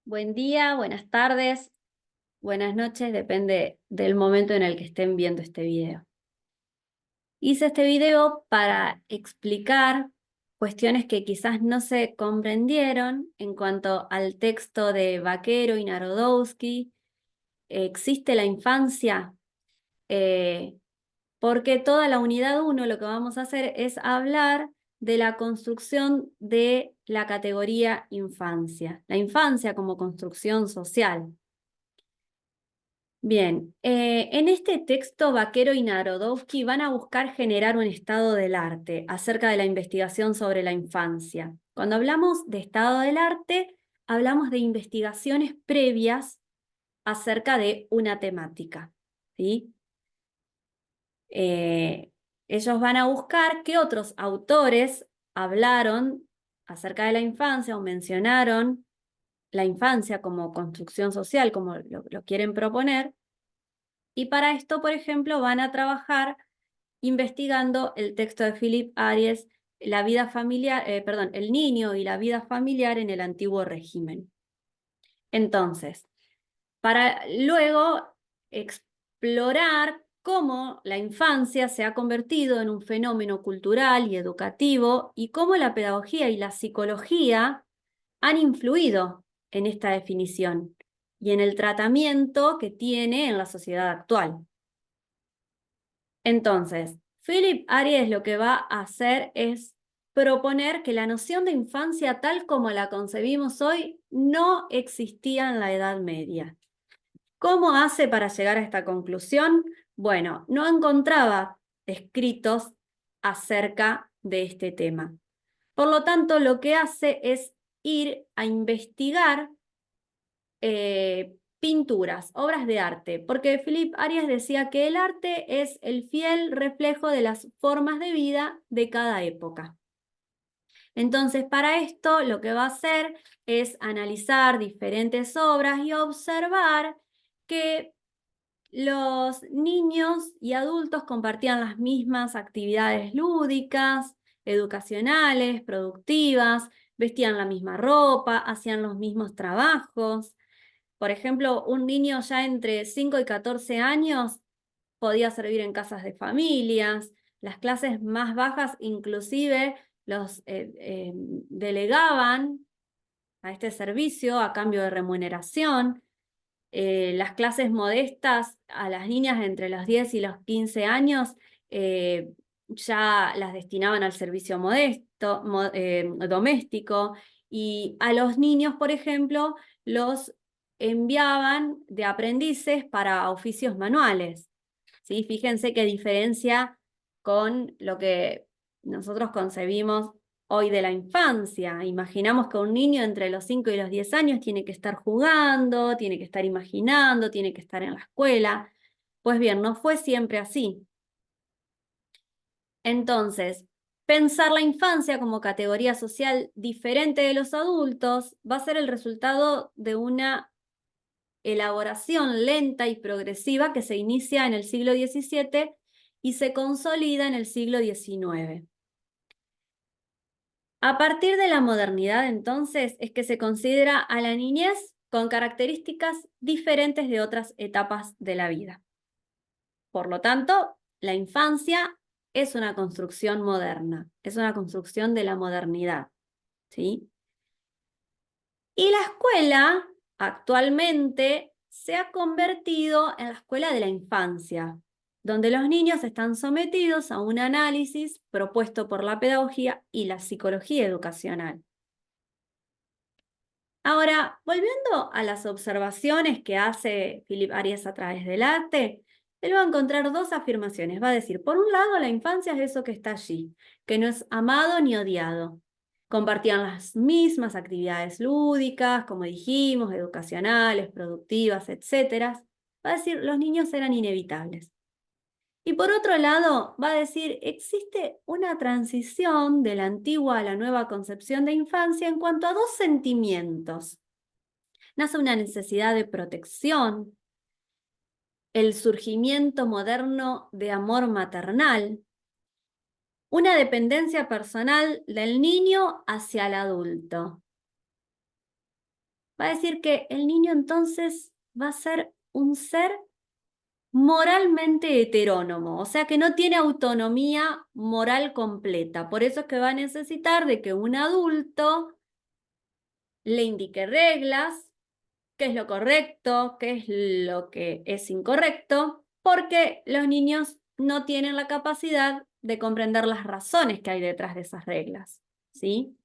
Buen día, buenas tardes, buenas noches, depende del momento en el que estén viendo este video. Hice este video para explicar cuestiones que quizás no se comprendieron en cuanto al texto de Vaquero y Narodowski. ¿Existe la infancia? Eh, Porque toda la unidad 1 lo que vamos a hacer es hablar de la construcción de la categoría infancia, la infancia como construcción social. Bien, en este texto Vaquero y Narodowski van a buscar generar un estado del arte acerca de la investigación sobre la infancia. Cuando hablamos de estado del arte, hablamos de investigaciones previas acerca de una temática, ¿sí? Ellos van a buscar qué otros autores hablaron acerca de la infancia o mencionaron la infancia como construcción social, como lo quieren proponer. Y para esto, por ejemplo, van a trabajar investigando el texto de Philip Arias, la vida familiar, el niño y la vida familiar en el antiguo régimen. Entonces, para luego explorar cómo la infancia se ha convertido en un fenómeno cultural y educativo y cómo la pedagogía y la psicología han influido en esta definición y en el tratamiento que tiene en la sociedad actual. Entonces, Philip Arias lo que va a hacer es proponer que la noción de infancia tal como la concebimos hoy no existía en la Edad Media. ¿Cómo hace para llegar a esta conclusión? Bueno, no encontraba escritos acerca de este tema. Por lo tanto, lo que hace es ir a investigar pinturas, obras de arte, porque Philip Arias decía que el arte es el fiel reflejo de las formas de vida de cada época. Entonces, para esto lo que va a hacer es analizar diferentes obras y observar que los niños y adultos compartían las mismas actividades lúdicas, educacionales, productivas, vestían la misma ropa, hacían los mismos trabajos. Por ejemplo, un niño ya entre 5 y 14 años podía servir en casas de familias. Las clases más bajas inclusive los delegaban a este servicio a cambio de remuneración. Las clases modestas a las niñas entre los 10 y los 15 años ya las destinaban al servicio doméstico, y a los niños, por ejemplo, los enviaban de aprendices para oficios manuales. ¿Sí? Fíjense qué diferencia con lo que nosotros concebimos hoy de la infancia. Imaginamos que un niño entre los 5 y los 10 años tiene que estar jugando, tiene que estar imaginando, tiene que estar en la escuela. Pues bien, no fue siempre así. Entonces, pensar la infancia como categoría social diferente de los adultos va a ser el resultado de una elaboración lenta y progresiva que se inicia en el siglo XVII y se consolida en el siglo XIX. A partir de la modernidad, entonces, es que se considera a la niñez con características diferentes de otras etapas de la vida. Por lo tanto, la infancia es una construcción moderna, es una construcción de la modernidad, ¿sí? Y la escuela actualmente se ha convertido en la escuela de la infancia, donde los niños están sometidos a un análisis propuesto por la pedagogía y la psicología educacional. Ahora, volviendo a las observaciones que hace Philip Arias a través del arte, él va a encontrar dos afirmaciones. Va a decir, por un lado, la infancia es eso que está allí, que no es amado ni odiado. Compartían las mismas actividades lúdicas, como dijimos, educacionales, productivas, etc. Va a decir, los niños eran inevitables. Y por otro lado, va a decir, existe una transición de la antigua a la nueva concepción de infancia en cuanto a dos sentimientos. Nace una necesidad de protección, el surgimiento moderno de amor maternal, una dependencia personal del niño hacia el adulto. Va a decir que el niño entonces va a ser un ser moralmente heterónomo, o sea que no tiene autonomía moral completa. Por eso es que va a necesitar de que un adulto le indique reglas, qué es lo correcto, qué es lo que es incorrecto, porque los niños no tienen la capacidad de comprender las razones que hay detrás de esas reglas, ¿sí?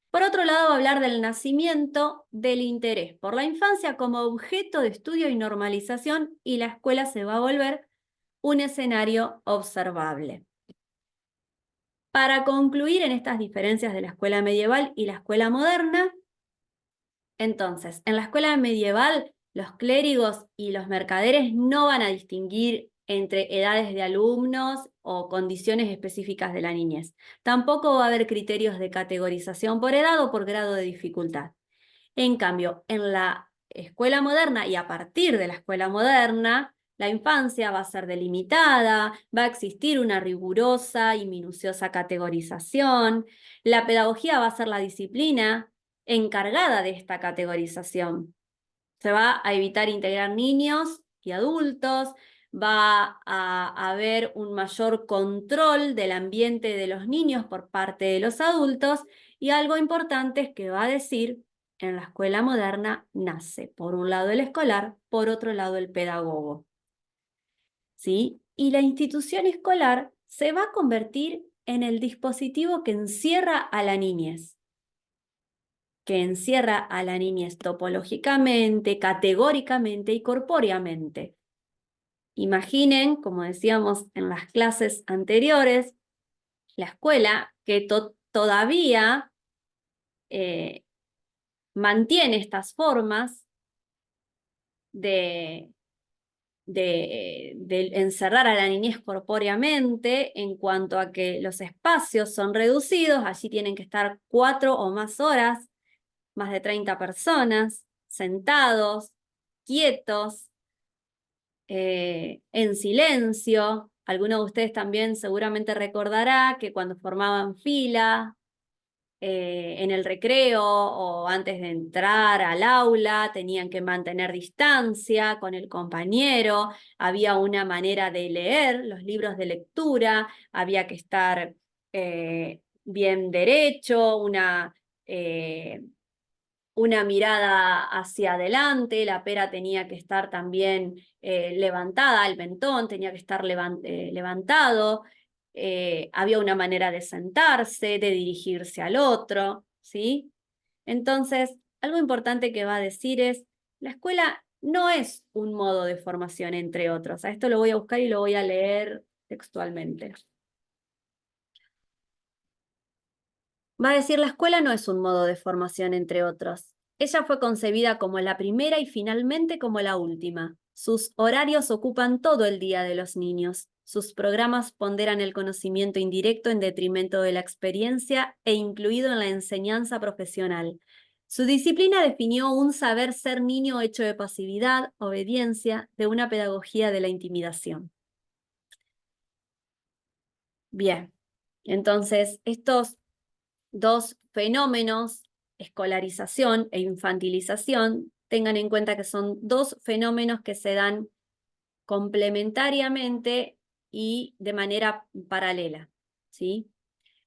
Por otro lado, va a hablar del nacimiento del interés por la infancia como objeto de estudio y normalización, y la escuela se va a volver un escenario observable. Para concluir en estas diferencias de la escuela medieval y la escuela moderna, entonces, en la escuela medieval, los clérigos y los mercaderes no van a distinguir entre edades de alumnos o condiciones específicas de la niñez. Tampoco va a haber criterios de categorización por edad o por grado de dificultad. En cambio, en la escuela moderna y a partir de la escuela moderna, la infancia va a ser delimitada, va a existir una rigurosa y minuciosa categorización, la pedagogía va a ser la disciplina encargada de esta categorización. Se va a evitar integrar niños y adultos, va a haber un mayor control del ambiente de los niños por parte de los adultos, y algo importante es que va a decir, en la escuela moderna nace por un lado el escolar, por otro lado el pedagogo, ¿sí? Y la institución escolar se va a convertir en el dispositivo que encierra a la niñez, topológicamente, categóricamente y corpóreamente. Imaginen, como decíamos en las clases anteriores, la escuela que todavía mantiene estas formas de encerrar a la niñez corpóreamente, en cuanto a que los espacios son reducidos, allí tienen que estar 4 o más horas, más de 30 personas, sentados, quietos, en silencio. Alguno de ustedes también seguramente recordará que cuando formaban fila, en el recreo o antes de entrar al aula, tenían que mantener distancia con el compañero, había una manera de leer los libros de lectura, había que estar bien derecho, una mirada hacia adelante, la pera tenía que estar también levantada, el mentón tenía que estar levantado, había una manera de sentarse, de dirigirse al otro, ¿sí? Entonces, algo importante que va a decir es, la escuela no es un modo de formación, entre otros. A esto lo voy a buscar y lo voy a leer textualmente. Va a decir, la escuela no es un modo de formación, entre otros. Ella fue concebida como la primera y finalmente como la última. Sus horarios ocupan todo el día de los niños. Sus programas ponderan el conocimiento indirecto en detrimento de la experiencia e incluido en la enseñanza profesional. Su disciplina definió un saber ser niño hecho de pasividad, obediencia, de una pedagogía de la intimidación. Bien, entonces estos dos fenómenos, escolarización e infantilización, tengan en cuenta que son dos fenómenos que se dan complementariamente y de manera paralela, ¿sí?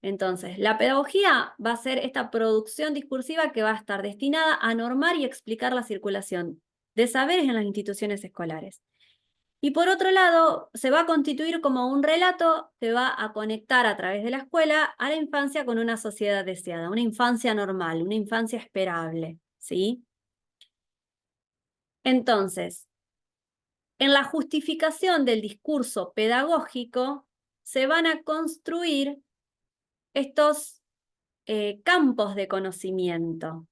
Entonces, la pedagogía va a ser esta producción discursiva que va a estar destinada a normar y explicar la circulación de saberes en las instituciones escolares. Y por otro lado, se va a constituir como un relato que va a conectar a través de la escuela a la infancia con una sociedad deseada, una infancia normal, una infancia esperable, ¿sí? Entonces, en la justificación del discurso pedagógico se van a construir estos campos de conocimiento.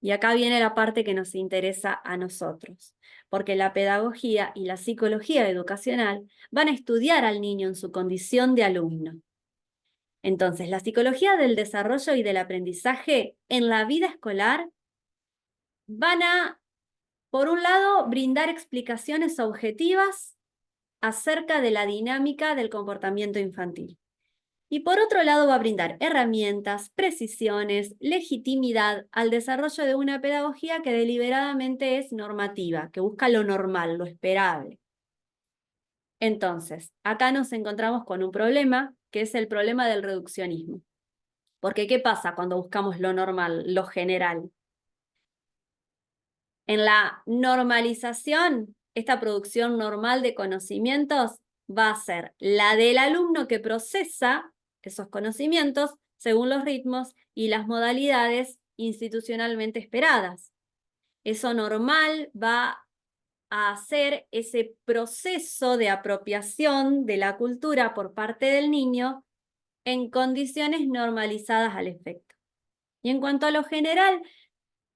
Y acá viene la parte que nos interesa a nosotros, porque la pedagogía y la psicología educacional van a estudiar al niño en su condición de alumno. Entonces, la psicología del desarrollo y del aprendizaje en la vida escolar van a, por un lado, brindar explicaciones objetivas acerca de la dinámica del comportamiento infantil. Y por otro lado va a brindar herramientas, precisiones, legitimidad al desarrollo de una pedagogía que deliberadamente es normativa, que busca lo normal, lo esperable. Entonces, acá nos encontramos con un problema, que es el problema del reduccionismo. Porque ¿qué pasa cuando buscamos lo normal, lo general? En la normalización, esta producción normal de conocimientos va a ser la del alumno que procesa esos conocimientos según los ritmos y las modalidades institucionalmente esperadas. Eso normal va a hacer ese proceso de apropiación de la cultura por parte del niño en condiciones normalizadas al efecto. Y en cuanto a lo general,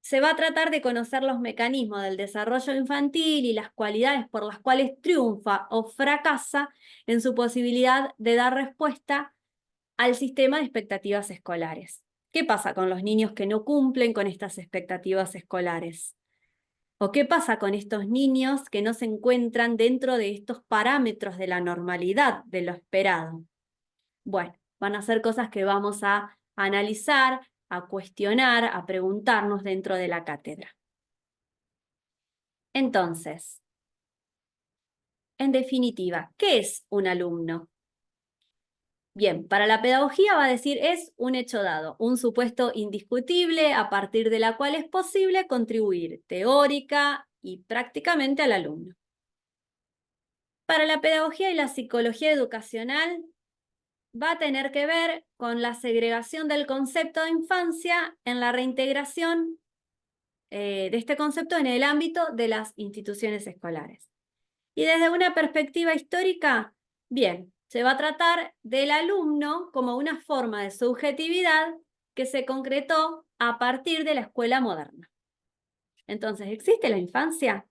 se va a tratar de conocer los mecanismos del desarrollo infantil y las cualidades por las cuales triunfa o fracasa en su posibilidad de dar respuesta al sistema de expectativas escolares. ¿Qué pasa con los niños que no cumplen con estas expectativas escolares? ¿O qué pasa con estos niños que no se encuentran dentro de estos parámetros de la normalidad, de lo esperado? Bueno, van a ser cosas que vamos a analizar, a cuestionar, a preguntarnos dentro de la cátedra. Entonces, en definitiva, ¿qué es un alumno? Bien, para la pedagogía va a decir es un hecho dado, un supuesto indiscutible a partir de la cual es posible contribuir teórica y prácticamente al alumno. Para la pedagogía y la psicología educacional va a tener que ver con la segregación del concepto de infancia en la reintegración de este concepto en el ámbito de las instituciones escolares. Y desde una perspectiva histórica, bien, se va a tratar del alumno como una forma de subjetividad que se concretó a partir de la escuela moderna. Entonces, ¿existe la infancia?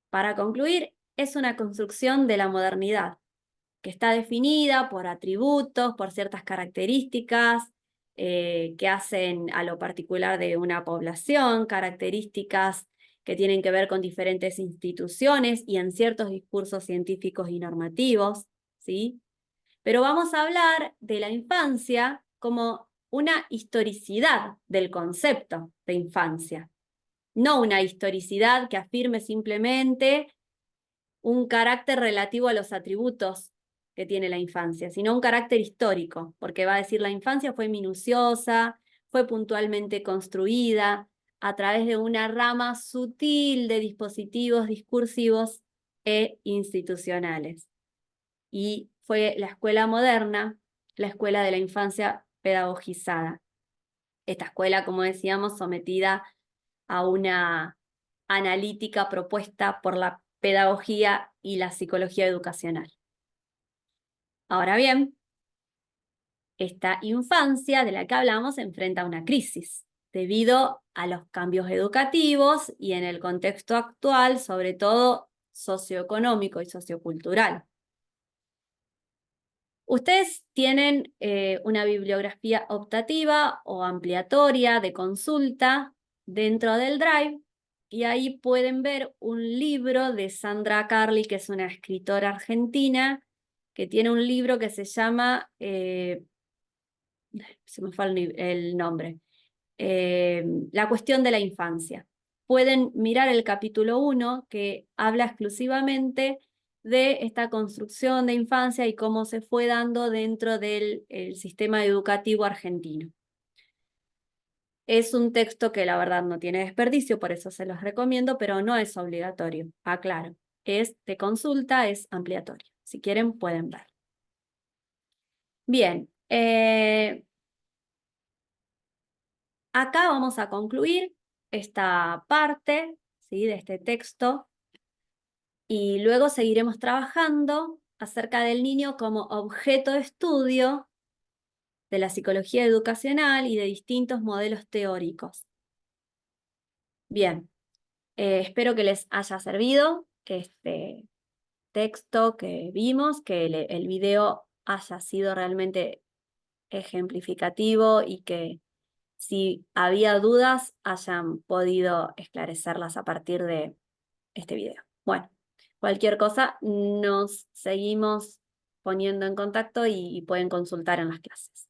Para concluir, es una construcción de la modernidad, que está definida por atributos, por ciertas características que hacen a lo particular de una población, características que tienen que ver con diferentes instituciones y en ciertos discursos científicos y normativos, ¿sí? Pero vamos a hablar de la infancia como una historicidad del concepto de infancia, no una historicidad que afirme simplemente un carácter relativo a los atributos que tiene la infancia, sino un carácter histórico, porque va a decir la infancia fue minuciosa, fue puntualmente construida a través de una rama sutil de dispositivos discursivos e institucionales. Y fue la escuela moderna, la escuela de la infancia pedagogizada. Esta escuela, como decíamos, sometida a una analítica propuesta por la pedagogía y la psicología educacional. Ahora bien, esta infancia de la que hablamos enfrenta una crisis debido a los cambios educativos y en el contexto actual, sobre todo socioeconómico y sociocultural. Ustedes tienen una bibliografía optativa o ampliatoria de consulta dentro del Drive y ahí pueden ver un libro de Sandra Carli, que es una escritora argentina, que tiene un libro que se llama, se me fue el nombre, La cuestión de la infancia. Pueden mirar el capítulo 1 que habla exclusivamente de esta construcción de infancia y cómo se fue dando dentro del sistema educativo argentino. Es un texto que la verdad no tiene desperdicio, por eso se los recomiendo, pero no es obligatorio, aclaro. Es de consulta, es ampliatorio. Si quieren, pueden ver. Bien, acá vamos a concluir esta parte, ¿sí?, de este texto y luego seguiremos trabajando acerca del niño como objeto de estudio de la psicología educacional y de distintos modelos teóricos. Bien, espero que les haya servido este texto que vimos, que el video haya sido realmente ejemplificativo y que si había dudas hayan podido esclarecerlas a partir de este video. Bueno, cualquier cosa, nos seguimos poniendo en contacto y pueden consultar en las clases.